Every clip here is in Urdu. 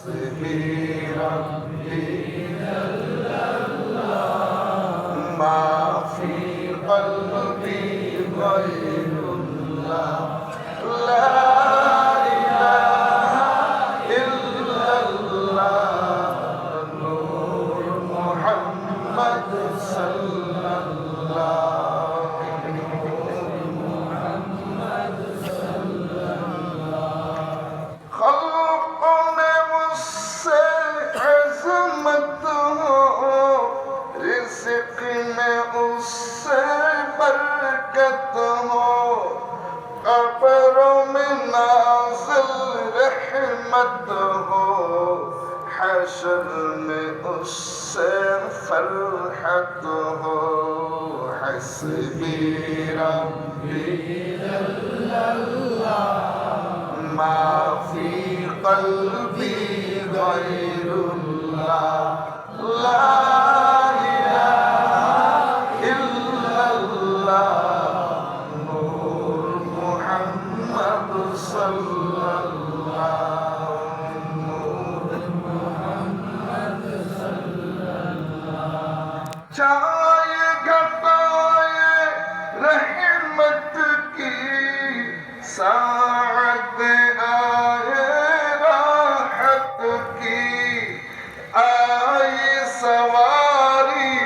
حسبي ربي ما في قلبي غير الله لا إله إلا الله نور محمد صلى الله خلق نے مجھ سے عظمت ہو رزق میں اس سے برکت ہو قبروں میں نازل رحمت ہو حشر میں اس سے فرحت ہو حسبی ربی ما في قلبي غير الله لا إله إلا الله نور محمد صلى الله نور محمد صلى الله چائے گھٹائے رحمت کی ساعت آئے راحت کی آئی سواری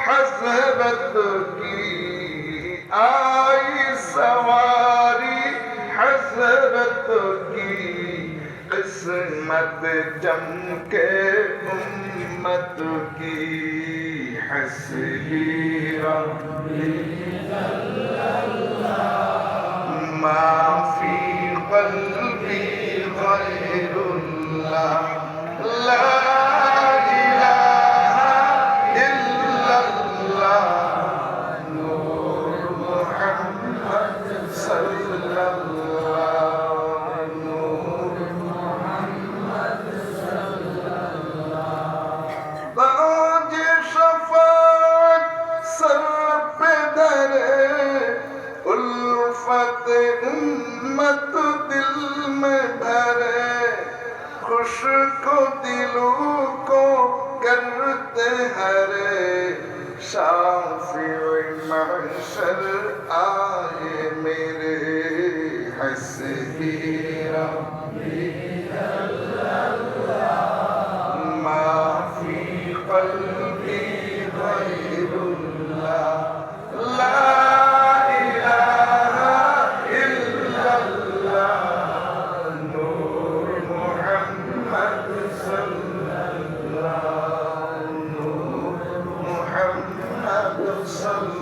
حضرت کی آئی سواری حضرت کی قسمت جم کے امت کی حسبی ربی ما في قلبي غير الله لا إله إلا الله نور محمد صلى الله نور محمد صلى الله تاج شفاعت سر پہ دھرے الفت امت دل میں بھرے خوش کو دلوں کو کرتے ہرے شافع محشر آئے میرے حسبی ربی ما فی قلبی غیر اللہ لا صلى